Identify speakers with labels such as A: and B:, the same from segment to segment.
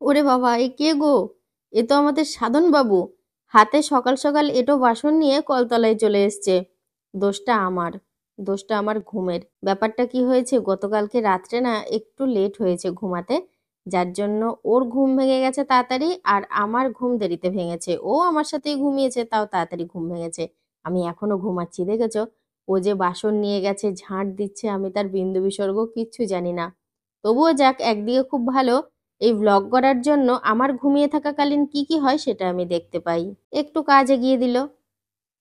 A: ওরে বাবা, এ কে গো? এ তো আমাদের সাধন বাবু। হাতে সকাল সকাল এঁটো বাসন নিয়ে কলতলায় চলে এসছে। দোষটা আমার। দোষটা আমার ঘুমের। ব্যাপারটা কি হয়েছে, গতকালকে রাত্রে না একটু লেট হয়েছে ঘুমাতে, যার জন্য ওর ঘুম ভেঙে গেছে তাড়াতাড়ি, আর আমার ঘুম দেরিতে ভেঙেছে। ও আমার সাথেই ঘুমিয়েছে, তাও তাড়াতাড়ি ঘুম ভেঙেছে। আমি এখনো ঘুমাচ্ছি, দেখেছো? ও যে বাসন নিয়ে গেছে, ঝাঁট দিচ্ছে, আমি তার বিন্দু বিসর্গ কিচ্ছু জানি না। তবুও যাক, একদিকে খুব ভালো, এই ভ্লগ করার জন্য আমার ঘুমিয়ে থাকাকালীন কি কি হয় সেটা আমি দেখতে পাই। একটু কাজ এগিয়ে দিল,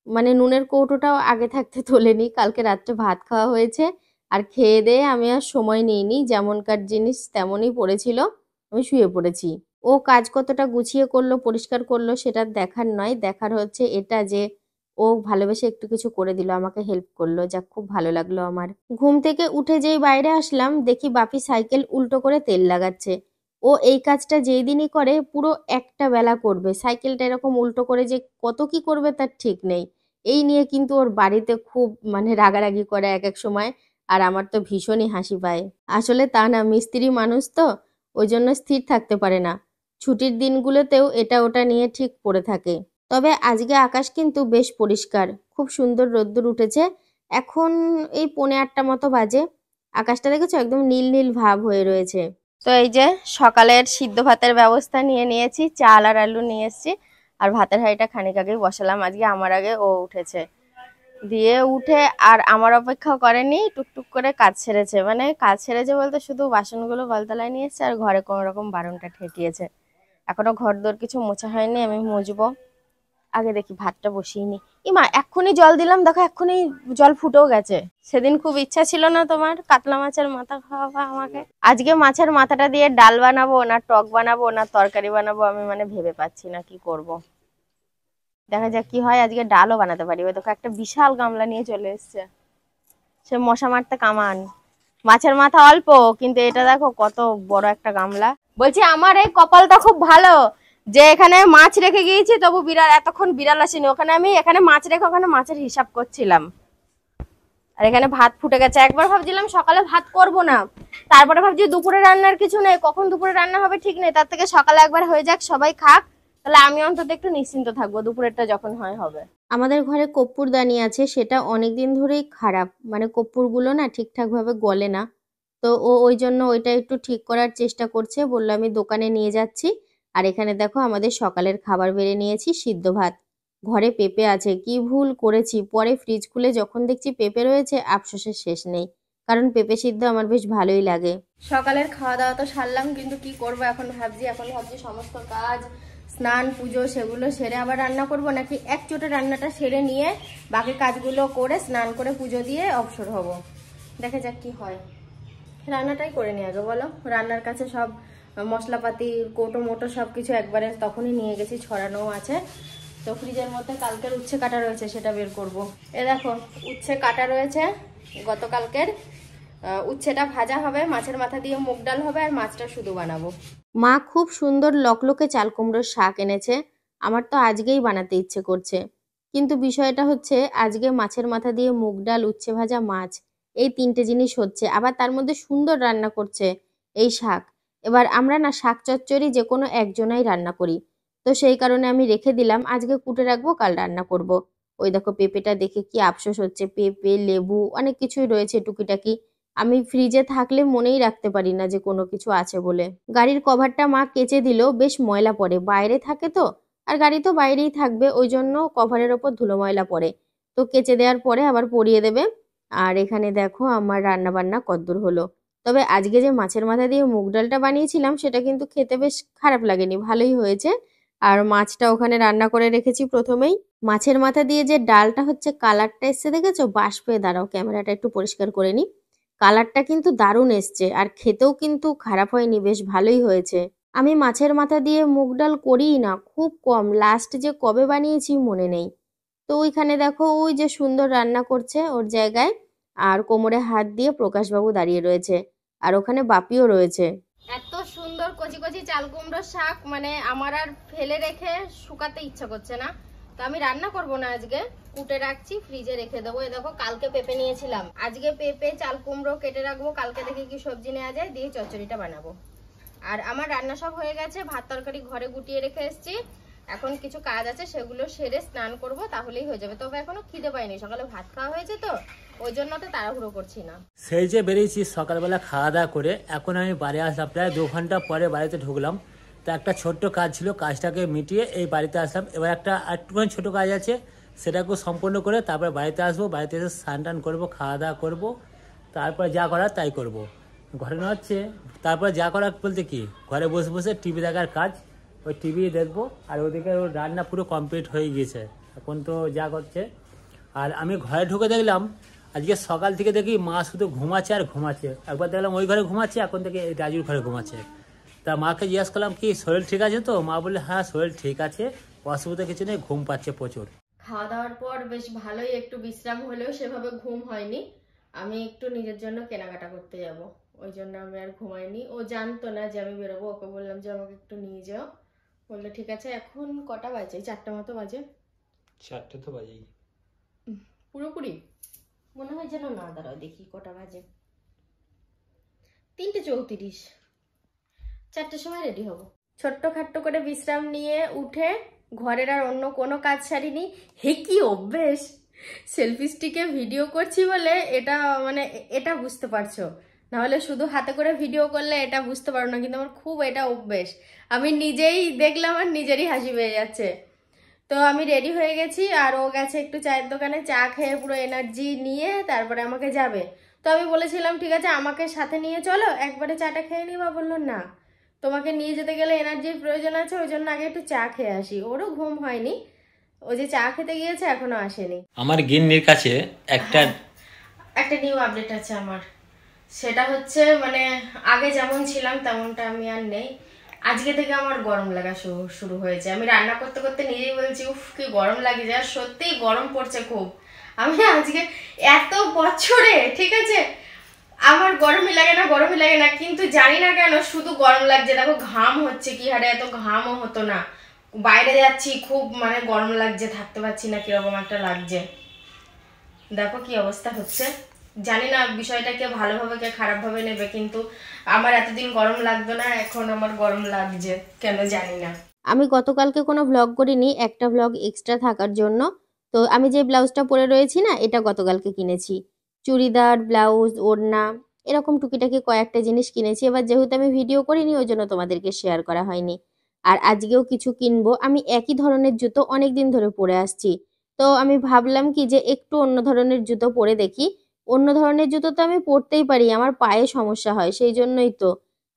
A: মানে নুনের কৌটোটাও আগে থাকতে তোলেনি। কালকে রাত্রে ভাত খাওয়া হয়েছে, আর খেয়ে দেয়ে আমি আর সময় নিইনি, যেমনকার জিনিস তেমনই পড়েছিল, আমি শুয়ে পড়েছি। ও কাজ কতটা গুছিয়ে করলো, পরিষ্কার করলো, সেটা দেখার নয়, দেখার হচ্ছে এটা যে ও ভালোবেসে একটু কিছু করে দিল, আমাকে হেল্প করলো, যা খুব ভালো লাগলো আমার। ঘুম থেকে উঠে যেই বাইরে আসলাম, দেখি বাপি সাইকেল উল্টো করে তেল লাগাচ্ছে। ও এই কাজটা যেই দিনই করে পুরো একটা বেলা করবে, সাইকেলটা এরকম উল্টো করে যে কত কি করবে তার ঠিক নেই। এই নিয়ে কিন্তু ওর বাড়িতে খুব মানে রাগারাগি করে এক এক সময়, আর আমার তো ভীষণই হাসি পায়। আসলে তা না, মিস্ত্রি মানুষ তো, ওই জন্য স্থির থাকতে পারে না। ছুটির দিনগুলোতেও এটা ওটা নিয়ে ঠিক পড়ে থাকে। তবে আজকে আকাশ কিন্তু বেশ পরিষ্কার, খুব সুন্দর রোদ্দুর উঠেছে। এখন এই 7:45 মতো বাজে। আকাশটা দেখেছো, একদম নীল নীল ভাব হয়ে রয়েছে। তো এই যে সকালের সিদ্ধ ভাতের ব্যবস্থা নিয়ে নিয়েছি, চাল আর আলু নিয়ে এসেছি, আর ভাতের হাঁড়িটা খানিক আগেই বসালাম। আজকে আমার আগে ও উঠেছে, দিয়ে উঠে আর আমার অপেক্ষা করেনি, টুকটুক করে কাজ সেরেছে। মানে কাজ সেরেছে বলতে শুধু বাসনগুলো কলতলায় নিয়ে এসছে আর ঘরে কোনো রকম বারণটা ঠেকিয়েছে। এখনো ঘর দোর কিছু মোছা হয়নি, আমি মুছবো। আগে দেখি ভাতটা বসিয়ে নি। ইমা, এক্ষুনি জল দিলাম, দেখো এক্ষুনি জল ফুটেও গেছে। সেদিন খুব ইচ্ছা ছিল না তোমার কাতলা মাছের মাথা খাওয়াবা আমাকে? আজকে মাছের মাথাটা দিয়ে ডাল বানাবো না টক বানাবো না তরকারি বানাবো, আমি মানে ভেবে পাচ্ছি না কি করব। দেখা যাক কি হয়। আজকে ডালও বানাতে পারি। ওই দেখো একটা বিশাল গামলা নিয়ে চলে এসছে, সে মশা মারতে কামান। মাছের মাথা অল্প, কিন্তু এটা দেখো কত বড় একটা গামলা। বলছি আমার এই কপালটা খুব ভালো যে এখানে মাছ রেখে গিয়েছি, তবু বিড়াল এতক্ষণ বিড়াল আসেনি। ওখানে আমি এখানে মাছ রেখে ওখানে মাছের হিসাব করছিলাম, আর এখানে ভাত ফুটে গেছে। একবার ভাবছিলাম সকালে ভাত করব না, তারপরে ভাবছি দুপুরে রান্নার কিছু নেই, কখন দুপুরে রান্না হবে ঠিক নেই, তার থেকে সকালে একবার হয়ে যাক, সবাই খাক, তাহলে আমি অন্তত একটু নিশ্চিন্ত থাকবো, দুপুরেরটা যখন হয় হবে। আমাদের ঘরে কর্পূরদানি আছে, সেটা অনেকদিন ধরেই খারাপ, মানে কর্পূরগুলো না ঠিকঠাক ভাবে গলে না। তো ও ওই জন্য ওইটা একটু ঠিক করার চেষ্টা করছে, বললো আমি দোকানে নিয়ে যাচ্ছি। আর এখানে দেখো আমাদের সকালের খাবার বেড়ে নিয়েছি, সিদ্ধ ভাত। ঘরে পেঁপে আছে, কি ভুল করেছি, পরে ফ্রিজ খুলে যখন দেখছি পেঁপে রয়েছে, আফসোসের শেষ নেই, কারণ পেঁপে সিদ্ধ আমার বেশ ভালোই লাগে। সকালের খাওয়া দাওয়া তো সারলাম, কিন্তু কি করব এখন ভাবছি সমস্ত কাজ, স্নান পুজো সেগুলো সেরে আবার রান্না করব, নাকি একচোটে রান্নাটা সেরে নিয়ে বাকি কাজগুলো করে স্নান করে পুজো দিয়ে অবসর হব। দেখা যাক কি হয়। রান্নাটাই করে নিয়ে আগে বলো। রান্নার কাছে সব মশলাপাতি কৌটো মোটো সব কিছু একবারে তখনই নিয়ে গেছি, ছড়ানো আছে। তো ফ্রিজের মধ্যে কালকের উচ্ছে কাটা রয়েছে, সেটা বের করব। এ দেখো উচ্ছে কাটা রয়েছে গতকালকের। উচ্ছেটা ভাজা হবে, মাছের মাথা দিয়ে মুগ ডাল হবে, আর মাছটা শুধু বানাবো। মা খুব সুন্দর লকলকে চাল কুমড়োর শাক এনেছে, আমার তো আজকেই বানাতে ইচ্ছে করছে। কিন্তু বিষয়টা হচ্ছে আজকে মাছের মাথা দিয়ে মুগ ডাল, উচ্ছে ভাজা, মাছ, এই তিনটে জিনিস হচ্ছে, আবার তার মধ্যে সুন্দর রান্না করছে এই শাক। এবার আমরা না শাক চচ্চড়ি যে কোনো একজনাই রান্না করি, তো সেই কারণে আমি রেখে দিলাম, আজকে কুটে রাখবো, কাল রান্না করব। ওই দেখো পেঁপেটা দেখে কি আফসোস হচ্ছে, পেঁপে লেবু অনেক কিছুই রয়েছে টুকিটাকি, আমি ফ্রিজে থাকলে মনেই রাখতে পারি না যে কোনো কিছু আছে বলে। গাড়ির কভারটা মা কেচে দিল, বেশ ময়লা পড়ে, বাইরে থাকে তো, আর গাড়ি তো বাইরেই থাকবে, ওই জন্য কভারের ওপর ধুলো ময়লা পড়ে। তো কেচে দেওয়ার পরে আবার পরিয়ে দেবে। আর এখানে দেখো আমার রান্না বান্না কদ্দূর হলো। তবে আজকে যে মাছের মাথা দিয়ে মুগ ডালটা বানিয়েছিলাম, সেটা কিন্তু খেতে বেশ খারাপ লাগেনি, ভালোই হয়েছে। আর মাছটা ওখানে রান্না করে রেখেছি প্রথমেই। মাছের মাথা দিয়ে যে ডালটা হচ্ছে, কালারটা এসছে দেখেছো, বাষ্পে, দাঁড়াও ক্যামেরাটা একটু পরিষ্কার করে নি। কালারটা কিন্তু দারুণ এসছে, আর খেতেও কিন্তু খারাপ হয়নি, বেশ ভালোই হয়েছে। আমি মাছের মাথা দিয়ে মুগ ডাল করিই না, খুব কম, লাস্ট যে কবে বানিয়েছি মনে নেই। তো ওইখানে দেখো ওই যে সুন্দর রান্না করছে ওর জায়গায়, আর কোমরে হাত দিয়ে প্রকাশবাবু দাঁড়িয়ে রয়েছে, আর ওখানে বাপিও রয়েছে। এত সুন্দর কচি কচি চাল কুমড়োর শাক, মানে আমার আর ফেলে রেখে শুকাতে ইচ্ছা করছে না। তো আমি রান্না করব না আজকে, কুটে রাখছি, ফ্রিজে রেখে দেবো। এই দেখো কালকে পেঁপে নিয়েছিলাম, আজকে পেঁপে চাল কুমড়ো কেটে রাখবো, কালকে দেখি কি সবজি নেওয়া যায়, দিয়ে চচ্চড়িটা বানাবো। আর আমার রান্না সব হয়ে গেছে, ভাত তরকারি ঘরে গুটিয়ে রেখে এসেছি। এখন কিছু কাজ আছে, সেগুলো সেরে স্নান করব, তাহলেই হয়ে যাবে। তবে এখনো খিদে পাইনি, সকালে ভাত খাওয়া হয়েছে তো ওই জন্য তো তাড়াহুড়ো করছি না।
B: সেই যে বেরিয়েছি সকালবেলা খাওয়া দাওয়া করে, এখন আমি বাড়ি আসলাম, প্রায় 2 ঘন্টা পরে বাড়িতে ঢুকলাম। তো একটা ছোট্ট কাজ ছিল, কাজটাকে মিটিয়ে এই বাড়িতে আসলাম। এবার একটা একটুখানি ছোটো কাজ আছে, সেটাকেও সম্পূর্ণ করে তারপরে বাড়িতে আসবো। বাড়িতে এসে স্নান টান করবো, খাওয়া দাওয়া করবো, তারপর যা করার তাই করব। ঘটনা হচ্ছে তারপর যা করার বলতে কি, ঘরে বসে বসে টিভি দেখার কাজ, ওই টিভি দেখবো। আর ওদিকে ওর রান্না পুরো কমপ্লিট হয়ে গিয়েছে, এখন তো যা করছে। আর আমি ঘরে ঢুকে দেখলাম আজকে সকাল থেকে দেখি মা শুধু ঘুমাচ্ছে আর ঘুমাচ্ছে। একবার দেখলাম ওই ঘরে ঘুমাচ্ছে, এখন থেকে এই রাজুর ঘরে ঘুমাচ্ছে। তা মাকে জিজ্ঞাসা করলাম কি শরীর ঠিক আছে তো? মা বললে হ্যাঁ শরীর ঠিক আছে, অসুবিধা কিছু নেই, ঘুম পাচ্ছে প্রচুর।
A: খাওয়া দাওয়ার পর বেশ ভালোই একটু বিশ্রাম হলেও সেভাবে ঘুম হয়নি। আমি একটু নিজের জন্য কেনাকাটা করতে যাব, ওই জন্য আমি আর ঘুমাইনি। ও জানতো না যে আমি বেরোবো, ওকে বললাম যে আমাকে একটু নিয়ে যাও, বললো ঠিক আছে। এখন কটা বাজে? 4টা মতো বাজে।
B: 4টে তো বাজেই
A: পুরোপুরি মনে হয় যেন না, দাঁড়াও দেখি কটা বাজে। 3:34। 4টার সময় রেডি হব। ছোট্ট খাট্ট করে বিশ্রাম নিয়ে উঠে ঘরের আর অন্য কোনো কাজ সারিনি। হে কি অভ্যেস, সেলফি স্টিকে ভিডিও করছি বলে এটা মানে এটা বুঝতে পারছো, নাহলে শুধু হাতে করে ভিডিও করলে এটা বুঝতে পারো না, কিন্তু আমার খুব এটা অভ্যেস। আমি নিজেই দেখলাম আর নিজেরই হাসি পেয়ে যাচ্ছে। তো আমি রেডি হয়ে গেছি, আর ও গেছে একটু চায়ের দোকানে, চা খেয়ে পুরো এনার্জি নিয়ে তারপরে আমাকে যাবে। তো আমি বলেছিলাম ঠিক আছে আমাকে সাথে নিয়ে চলো, একবারে চাটা খেয়ে নিবা। বললো না, তোমাকে নিয়ে যেতে গেলে এনার্জির প্রয়োজন আছে, ওই জন্য আগে একটু চা খেয়ে আসি। ওরও ঘুম হয়নি, ও যে চা খেতে গিয়েছে এখনো আসেনি।
B: আমার গিন্নির কাছে একটা
A: নিউ আপডেট আছে আমার, সেটা হচ্ছে মানে আগে যেমন ছিলাম তেমনটা আমি আর নেই। আজকে থেকে আমার গরম লাগা শুরু হয়েছে। আমি রান্না করতে করতে নিজেই বলছি উফ কি গরম লাগে যায়, সত্যিই গরম পড়ছে খুব। আমি আজকে এত বছরে ঠিক আছে আমার গরমই লাগে না, গরমই লাগে না, কিন্তু জানি না কেন শুধু গরম লাগছে। দেখো ঘাম হচ্ছে কি হারে, এত ঘামও হতো না। বাইরে যাচ্ছি খুব মানে গরম লাগছে, থাকতে পারছি না, কিরকম একটা লাগছে। দেখো কি অবস্থা হচ্ছে। জানি না বিষয়টা কে ভালোভাবে কে খারাপভাবে নেবে, কিন্তু আমার এতদিন গরম লাগতো না, এখন আমার গরম লাগছে কেন জানি না। আমি গতকালকে কোনো ব্লগ করিনি, একটা ব্লগ এক্সট্রা থাকার জন্য। তো আমি যে ব্লাউজটা পরে রয়েছি না, এটা গতকালকে কিনেছি। চুড়িদার, ব্লাউজ, ওড়না, এরকম টুকিটাকি কয়েকটা জিনিস কিনেছি। এবার যেহেতু আমি ভিডিও করিনি ওই জন্য তোমাদেরকে শেয়ার করা হয়নি। আর আজকেও কিছু কিনবো। আমি একই ধরনের জুতো অনেক দিন ধরে পরে আসছি, তো আমি ভাবলাম কি যে একটু অন্য ধরনের জুতো পরে দেখি। অন্য ধরনের জুতো তো আমি পরতেই পারি, আমার পায়ে সমস্যা হয়, সেই জন্যই তো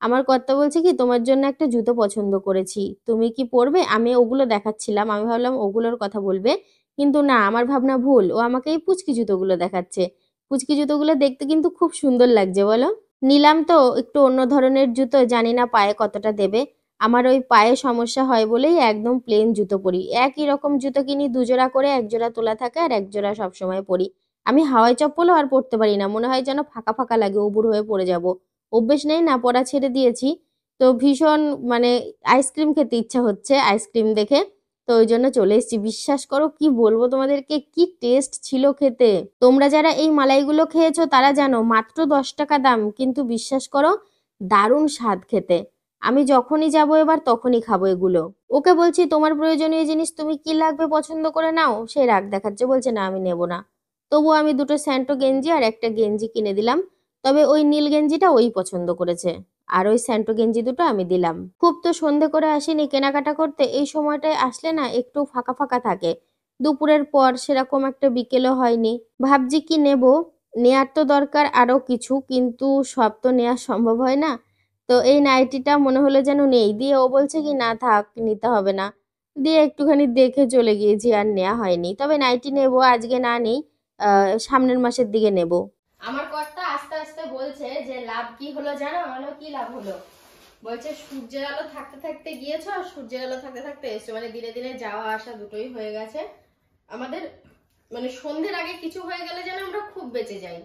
A: আমার কর্তা বলছে কি তোমার জন্য একটা জুতো পছন্দ করেছি, তুমি কি পরবে? আমি ওগুলো দেখাচ্ছিলাম, আমি ভাবলাম ওগুলোর কথা বলবে, কিন্তু না, আমার ভাবনা ভুল। ও আমাকে এই পুচকি জুতোগুলো দেখাচ্ছে। পুচকি জুতোগুলো দেখতে কিন্তু খুব সুন্দর লাগছে বলো। নিলাম তো একটু অন্য ধরনের জুতো, জানি না পায়ে কতটা দেবে। আমার ওই পায়ে সমস্যা হয় বলেই একদম প্লেন জুতো পরি। একই রকম জুতো কিনি, 2 জোড়া করে, 1 জোড়া তোলা থাকে আর 1 জোড়া সবসময় পরি। আমি হাওয়াই চপ্পলও আর পরতে পারি না, মনে হয় যেন ফাঁকা ফাঁকা লাগে, উবুর হয়ে পড়ে যাব। অভ্যেস নেই না, পড়া ছেড়ে দিয়েছি। তো ভীষণ মানে আইসক্রিম খেতে ইচ্ছা হচ্ছে আইসক্রিম দেখে, তো ওই জন্য চলে এসেছি। বিশ্বাস করো কি বলবো তোমাদেরকে, কি টেস্ট ছিল খেতে। তোমরা যারা এই মালাইগুলো খেয়েছো তারা জানো মাত্র 10 টাকা দাম, কিন্তু বিশ্বাস করো দারুণ স্বাদ খেতে। আমি যখনই যাব এবার তখনই খাবো এগুলো। ওকে বলছি তোমার প্রয়োজনীয় জিনিস তুমি কি লাগবে পছন্দ করে নাও, সে রাগ দেখাচ্ছে, বলছে না আমি নেব না। তবু আমি 2টো স্যান্টো গেঞ্জি আর একটা গেঞ্জি কিনে দিলাম। তবে ওই নীল গেঞ্জিটা ওই পছন্দ করেছে, আর ওই স্যান্টো গেঞ্জি দুটো আমি দিলাম। খুব তো সন্ধে করে আসিনি কেনাকাটা করতে, এই সময়টায় আসলে না একটু ফাঁকা ফাঁকা থাকে। দুপুরের পর সেরকম একটা বিকেলও হয়নি। ভাবছি কি নেব, নেয়ার তো দরকার আরো কিছু, কিন্তু সব তো নেওয়া সম্ভব হয় না। তো এই নাইটিটা মনে হলো যেন নেই, দিয়ে ও বলছে কি না থাক নিতে হবে না, দিয়ে একটুখানি দেখে চলে গিয়েছি, আর নেওয়া হয়নি। তবে নাইটি নেব, আজকে না নেই, সামনের মাসের দিকে নেব। আমার কর্তা আস্তে আস্তে বলছে যে লাভ কি হলো জানো? মানে কি লাভ হলো বলছে, সূর্যের আলো থাকতে থাকতে গিয়েছো আর সূর্যের আলো থাকতে থাকতে এসছো, মানে দিনে দিনে যাওয়া আসা দুটোই হয়ে গেছে আমাদের। মানে সন্ধ্যের আগে কিছু হয়ে গেলে যেন আমরা খুব বেঁচে যাই,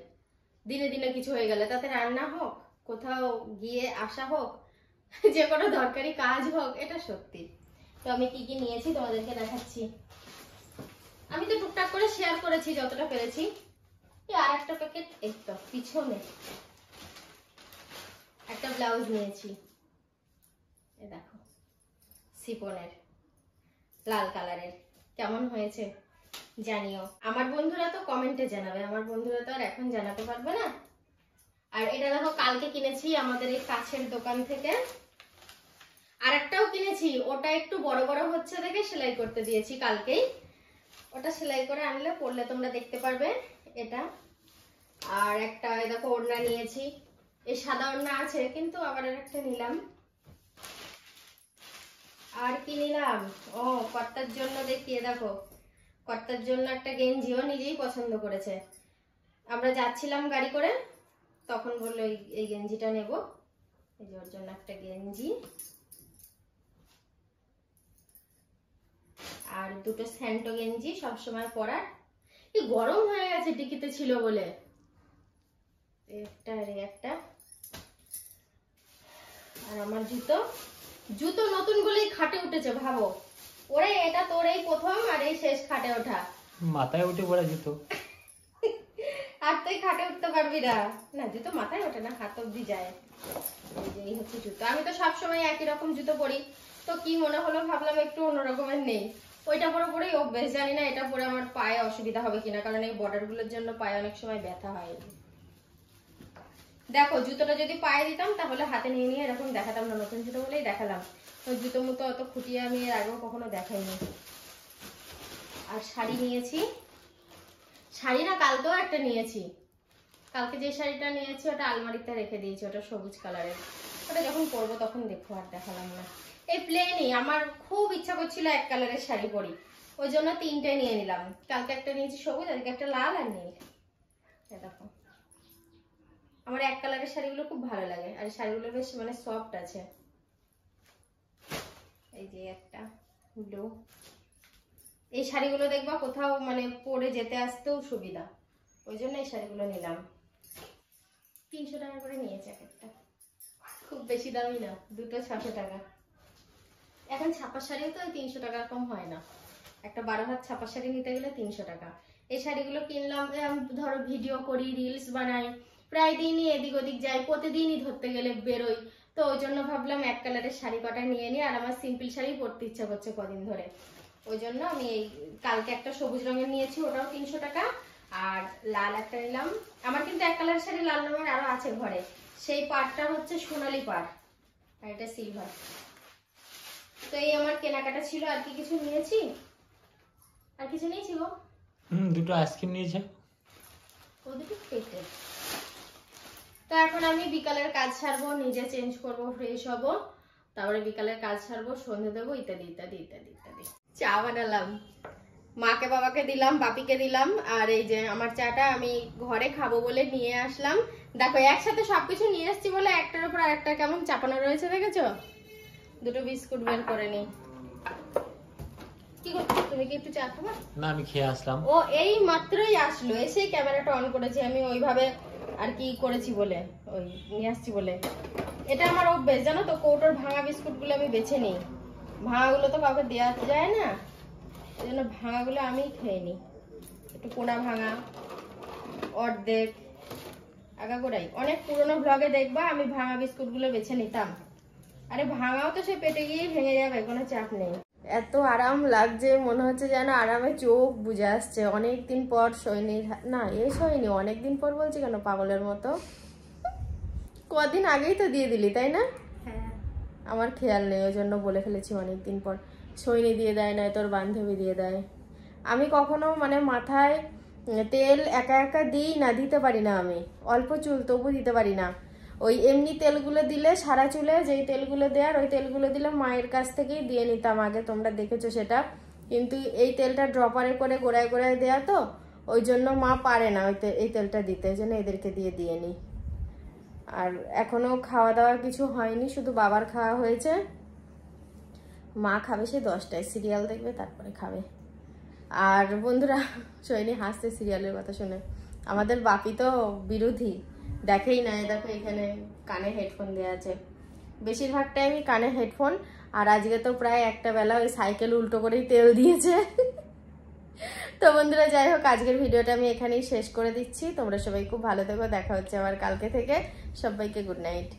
A: দিনে দিনে কিছু হয়ে গেলে, তাতে রান্না হোক, কোথাও গিয়ে আসা হোক, যে কোনো দরকারি কাজ হোক, এটা সত্যি। তো আমি কি কি নিয়েছি তোমাদেরকে দেখাচ্ছি। আমি তো টুকটাক করে শেয়ার করেছি যতটা পেরেছি। আর একটা প্যাকেট, এই তো পিছনে একটা ব্লাউজ নিয়েছি, এ দেখো সিপনের লাল কালারের, কেমন হয়েছে জানিও। আমার বন্ধুরা তো কমেন্টে জানাবে, আমার বন্ধুরা তো আর এখন জানাতে পারবে না। আর এটা দেখো কালকে কিনেছি আমাদের এই কাছের দোকান থেকে। আর একটাও কিনেছি, ওটা একটু বড় বড় হচ্ছে দেখে সেলাই করতে দিয়েছি কালকেই। ওটা সেলাই করে আনলে পরলে তোমরা দেখতে পারবে এটা। আর একটা দেখো ওড়না নিয়েছি, এই সাদা ওড়না আছে কিন্তু আবার একটা নিলাম। আর কি নিলাম, ও কর্তার জন্য দেখিয়ে দেখো, কর্তার জন্য একটা গেঞ্জিও নিজেই পছন্দ করেছে। আমরা যাচ্ছিলাম গাড়ি করে, তখন বললো এই গেঞ্জিটা নেব। এই যে ওর জন্য একটা গেঞ্জি আর দুটো স্যান্টো গেঞ্জি সবসময় পরার। এই গরম হয়ে গেছে টিকিতে ছিল বলে, একটা আর একটা। আর আমার জুতো, জুতো নতুন গুলোই খাটে উঠেছে ভাবো। ওরে এটা তোর এই প্রথম আর এই শেষ খাটে ওঠা।
B: মাথায় উঠে পড়া জুতো।
A: আর তুই খাটে উঠতে পারবি না। না জুতো মাথায় ওঠে না, হাত অব্দি যায়। এই হচ্ছে জুতো। আমি তো সবসময় একই রকম জুতো পরি, তো কি মনে হলো ভাবলাম একটু অন্যরকমের নেই। ওইটা পরে পরেই অভ্যেস, জানি না এটা পরে আমার পায়ে অসুবিধা হবে কিনা, কারণ এই বর্ডার গুলোর জন্য পায়ে অনেক সময় ব্যথা হয়। দেখো জুতোটা যদি পায়ে দিতাম তাহলে হাতে নিয়ে নিয়ে এরকম দেখাতাম না, নতুন জুতো বলেই দেখালাম। ওই জুতো মতো অত খুঁটিয়ে আমি এর আগেও কখনো দেখাইনি। আর শাড়ি নিয়েছি, শাড়ি না কালকেও একটা নিয়েছি। কালকে যে শাড়িটা নিয়েছি ওটা আলমারিতে রেখে দিয়েছি, ওটা সবুজ কালারের। ওটা যখন পরবো তখন দেখো, আর দেখালাম না। এই প্লেনই আমার খুব ইচ্ছা করছিল এক কালারের শাড়ি পরি, ওই জন্য তিনটে নিয়ে নিলাম। কালকে একটা নিয়েছি সবুজ, আজকে একটা লাল আর নীল। দেখো আমার এক কালারের শাড়িগুলো খুব ভালো লাগে, আর শাড়িগুলো বেশ মানে সফট আছে। এই যে একটা ব্লু, এই শাড়িগুলো দেখবা কোথাও মানে পরে যেতে আসতেও সুবিধা, ওই জন্য এই শাড়িগুলো নিলাম। 300 টাকা করে নিয়েছে একটা, খুব বেশি দামি না, দুটো 600 টাকা। এখন ছাপা শাড়িও তো 300 টাকার কম হয় না, একটা 12 হাত ছাপা শাড়ি নিতে গেলে 300 টাকা। এই শাড়িগুলো কিনলাম, ধরো ভিডিও করি, রিলস বানাই, প্রায় দিনই এদিক ওদিক যাই, প্রতিদিনই ধরতে গেলে বেরোই, তো ওই জন্য ভাবলাম এক কালারের শাড়ি কটা নিয়ে নিই। আর আমার সিম্পল শাড়ি পরতে ইচ্ছা করছে কদিন ধরে, ওই জন্য আমি এই কালকে একটা সবুজ রঙের নিয়েছি, ওটাও 300 টাকা। আর লাল একটা নিলাম। আমার কিন্তু এক কালার শাড়ি লাল রঙের আরো আছে ঘরে, সেই পাড়টা হচ্ছে সোনালি পাড় আর এটা সিলভার। তো এই আমার কেনাকাটা ছিল। আর কি কিছু নিয়েছি? আর কিছু নিয়েছি গো।
B: দুটো আইসক্রিম নিয়েছে,
A: ও দুটো পেটে। তো এখন আমি বিকালের কাজ ছাড়বো, নিজে চেঞ্জ করবো, ফ্রেশ হবো, তারপরে বিকালের কাজ ছাড়বো, সন্ধে দেবো, ইত্যাদি ইত্যাদি ইত্যাদি ইত্যাদি। চা বানালাম, মাকে বাবাকে দিলাম, বাপিকে দিলাম। আর এই যে আমার চাটা আমি ঘরে খাবো বলে নিয়ে আসলাম। দেখো একসাথে সবকিছু নিয়ে এসছি বলে একটার উপর আরেকটা কেমন চাপানো রয়েছে, দেখেছো? দুটো বিস্কুট বের করে নিই। কি করছো তুমি, কি একটু চা খাবা?
B: না আমি খেয়ে আসলাম।
A: ও এই মাত্রই আসলো, এসে ক্যামেরাটা অন করেছি আমি, ওইভাবে আর কি করেছি বলে, ওই নিয়ে আসছি বলে। এটা আমার অভ্যেস জানো তো, কৌটোর ভাঙা বিস্কুট গুলো আমি বেছে নিই, ভাঙাগুলো তো কাউকে দেওয়া যায় না, এই জন্য ভাঙাগুলো আমি খেয়ে নিই। একটু কোনা ভাঙা, অর্ধেক, আগাগোড়াই। অনেক পুরোনো ব্লগে দেখবা আমি ভাঙা বিস্কুট গুলো বেছে নিতাম। আরে ভাঙাও তো সে পেটে গিয়ে ভেঙে যাবে, কোনো চাপ নেই। এত আরাম লাগছে, মনে হচ্ছে যেন আরামে চোখ বুঝে আসছে। অনেকদিন পর শোয়নি, না এ শোয়নি, অনেকদিন পর বলছি কেন পাগলের মতো। কদিন আগেই তো দিয়ে দিলি তাই না? হ্যাঁ আমার খেয়াল নেই, ওই জন্য বলে ফেলেছি অনেকদিন পর। শোয়নি দিয়ে দেয়, নয় তোর বান্ধবী দিয়ে দেয়। আমি কখনো মানে মাথায় তেল একা একা দিই না, দিতে পারি না আমি, অল্প চুল তবু দিতে পারি না। ওই এমনি তেলগুলো দিলে সারা চুলে যেই তেলগুলো দেওয়ার, ওই তেলগুলো দিলে মায়ের কাছ থেকেই দিয়ে নিতাম আগে, তোমরা দেখেছো সেটা। কিন্তু এই তেলটা ড্রপারে করে গোড়ায় গোড়ায় দেয়া তো, ওই জন্য মা পারে না এই তেলটা দিতে, ওই জন্য এদেরকে দিয়ে নিই। আর এখনো খাওয়া দাওয়া কিছু হয়নি, শুধু বাবার খাওয়া হয়েছে। মা খাবে সে 10টায়, সিরিয়াল দেখবে তারপরে খাবে। আর বন্ধুরা শোয়নি হাসতে সিরিয়ালের কথা শুনে, আমাদের বাপি তো বিরোধী, দেখেই না। দেখো এখানে কানে হেডফোন দেওয়া আছে, বেশিরভাগ টাইমই কানে হেডফোন। আর আজকে তো প্রায় একটা বেলা ওই সাইকেল উল্টো করেই তেল দিয়েছে। তো বন্ধুরা যাই হোক, আজকের ভিডিওটা আমি এখানেই শেষ করে দিচ্ছি। তোমরা সবাই খুব ভালো থেকো, দেখা হচ্ছে আবার কালকে থেকে। সবাইকে গুড নাইট।